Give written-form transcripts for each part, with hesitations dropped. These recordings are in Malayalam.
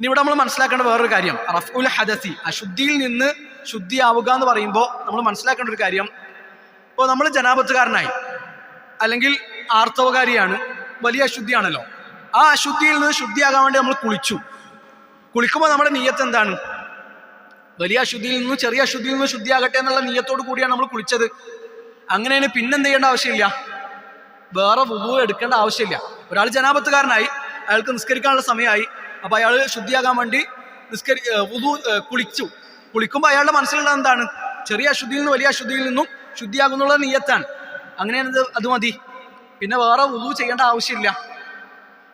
ഇനി ഇവിടെ നമ്മൾ മനസ്സിലാക്കേണ്ട വേറൊരു കാര്യം, റഫ്ഉൽ ഹദസി, അശുദ്ധിയിൽ നിന്ന് ശുദ്ധിയാവുക എന്ന് പറയുമ്പോൾ നമ്മൾ മനസ്സിലാക്കേണ്ട ഒരു കാര്യം, ഇപ്പോൾ നമ്മൾ ജനാപത്തുകാരനായി അല്ലെങ്കിൽ ആർത്തവകാരിയാണ്, വലിയ അശുദ്ധിയാണല്ലോ. ആ അശുദ്ധിയിൽ നിന്ന് ശുദ്ധിയാകാൻ വേണ്ടി നമ്മൾ കുളിക്കുമ്പോൾ നമ്മുടെ നിയ്യത്ത് എന്താണ്? വലിയ അശുദ്ധിയിൽ നിന്നും ചെറിയ അശുദ്ധിയിൽ നിന്നും ശുദ്ധിയാകട്ടെ എന്നുള്ള നിയ്യത്തോട് കൂടിയാണ് നമ്മൾ കുളിച്ചത്. അങ്ങനെയാണ് പിന്നെന്ത് ചെയ്യേണ്ട ആവശ്യമില്ല, വേറെ വുളു എടുക്കേണ്ട ആവശ്യമില്ല. ഒരാൾ ജനാപത്തുകാരനായി, അയാൾക്ക് നിസ്കരിക്കാനുള്ള സമയമായി, അപ്പൊ അയാൾ ശുദ്ധിയാകാൻ വേണ്ടി കുളിക്കുമ്പോൾ അയാളുടെ മനസ്സിലുള്ള എന്താണ്? ചെറിയ അശുദ്ധിയിൽ നിന്ന് വലിയ അശുദ്ധിയിൽ നിന്നും ശുദ്ധിയാകുന്നുള്ള നിയ്യത്താണ്. അങ്ങനെയാണ് അത് മതി, പിന്നെ വേറെ വുളു ചെയ്യേണ്ട ആവശ്യമില്ല.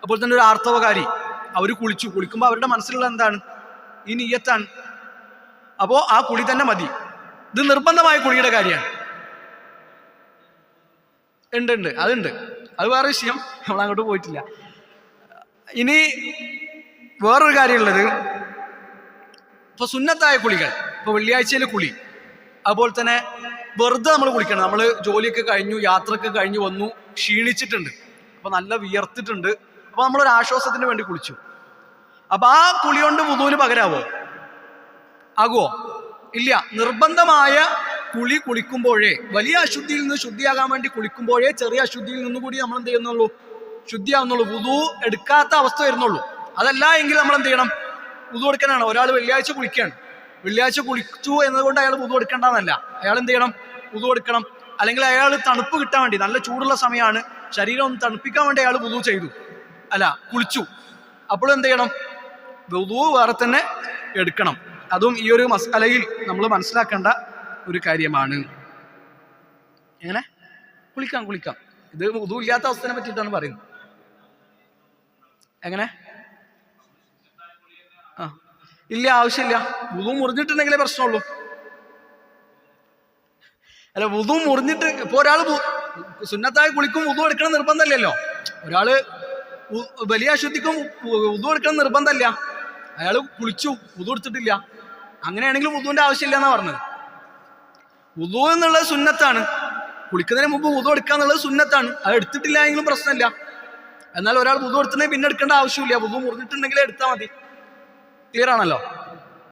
അപ്പോൾ തന്നെ ഒരു ആർത്തവകാരി, അവർ കുളിക്കുമ്പോൾ അവരുടെ മനസ്സിലുള്ള എന്താണ്? ഈ നിയ്യത്താണ്. അപ്പോൾ ആ കുളി തന്നെ മതി. ഇത് നിർബന്ധമായ കുളിയുടെ കാര്യമാണ്. ഉണ്ട് അതുണ്ട്, അത് വേറെ വിഷയം, നമ്മൾ അങ്ങോട്ട് പോയിട്ടില്ല. ഇനി വേറൊരു കാര്യമുള്ളത്, ഇപ്പൊ സുന്നത്തായ കുളികൾ, ഇപ്പൊ വെള്ളിയാഴ്ചയിലെ കുളി, അതുപോലെ തന്നെ വെറുതെ നമ്മൾ കുളിക്കണം. നമ്മൾ ജോലിയൊക്കെ കഴിഞ്ഞു, യാത്രയൊക്കെ കഴിഞ്ഞു വന്നു, ക്ഷീണിച്ചിട്ടുണ്ട്, അപ്പൊ നല്ല വിയർത്തിട്ടുണ്ട്, അപ്പൊ നമ്മളൊരു ആശ്വാസത്തിന് വേണ്ടി കുളിച്ചു. അപ്പൊ ആ കുളി കൊണ്ട് വുദൂന് പകരാവോ? ആകുമോ? ഇല്ല. നിർബന്ധമായ കുളിക്കുമ്പോഴേ, വലിയ അശുദ്ധിയിൽ നിന്ന് ശുദ്ധിയാകാൻ വേണ്ടി കുളിക്കുമ്പോഴേ ചെറിയ അശുദ്ധിയിൽ നിന്നും കൂടി നമ്മൾ എന്ത് ചെയ്യുന്നുള്ളൂ? ശുദ്ധിയാവുന്നുള്ളൂ. വുദൂ എടുക്കാത്ത അവസ്ഥ വരുന്നുള്ളൂ. അതല്ല എങ്കിൽ നമ്മൾ എന്ത് ചെയ്യണം? വുദൂ എടുക്കാനാണ്. ഒരാൾ വെള്ളിയാഴ്ച കുളിക്കുകയാണ്, വെള്ളിയാഴ്ച കുളിച്ചു എന്നതുകൊണ്ട് അയാൾ വുദൂ എടുക്കേണ്ടെന്നല്ല, അയാൾ എന്ത് ചെയ്യണം? വുദൂ എടുക്കണം. അല്ലെങ്കിൽ അയാൾ തണുപ്പ് കിട്ടാൻ വേണ്ടി, നല്ല ചൂടുള്ള സമയമാണ്, ശരീരം ഒന്ന് തണുപ്പിക്കാൻ വേണ്ടി അയാൾ വുദൂ ചെയ്തു, കുളിച്ചു. അപ്പോഴും എന്ത് ചെയ്യണം? വുദൂ വേറെ തന്നെ എടുക്കണം. അതും ഈ ഒരു മസ്അലയിൽ നമ്മൾ മനസ്സിലാക്കേണ്ട ഒരു കാര്യമാണ്. എങ്ങനെ കുളിക്കാം. ഇത് വുദൂ ഇല്ലാത്ത അവസ്ഥയെ പറ്റിയിട്ടാണ് പറയുന്നത്. എങ്ങനെ? ഇല്ല, ആവശ്യമില്ല. വുദൂ മുറിഞ്ഞിട്ടുണ്ടെങ്കിലേ പ്രശ്നമുള്ളൂ. വുദൂ മുറിഞ്ഞിട്ട് ഇപ്പൊ ഒരാൾ സുന്നത്തായി കുളിക്കും വുദൂ എടുക്കണം നിർബന്ധമല്ലല്ലോ. ഒരാള് വലിയ അശുദ്ധിക്കും വുദൂ എടുക്കണം നിർബന്ധമല്ല. അയാൾ കുളിച്ചു, വുദൂ എടുത്തിട്ടില്ല, അങ്ങനെയാണെങ്കിൽ വുദൂന്റെ ആവശ്യമില്ല എന്നാ പറഞ്ഞത്. വുദൂ എന്നുള്ളത് സുന്നത്താണ്. കുളിക്കുന്നതിന് മുമ്പ് വുദൂ എടുക്കുക എന്നുള്ളത് സുന്നത്താണ്. അത് എടുത്തിട്ടില്ല എങ്കിലും പ്രശ്നമില്ല. എന്നാൽ ഒരാൾ വുദൂ എടുത്തിട്ടുണ്ടെങ്കിൽ പിന്നെ എടുക്കേണ്ട ആവശ്യമില്ല. വുദൂ മുറിഞ്ഞിട്ടുണ്ടെങ്കിലേ എടുത്താൽ മതി. ക്ലിയർ ആണല്ലോ?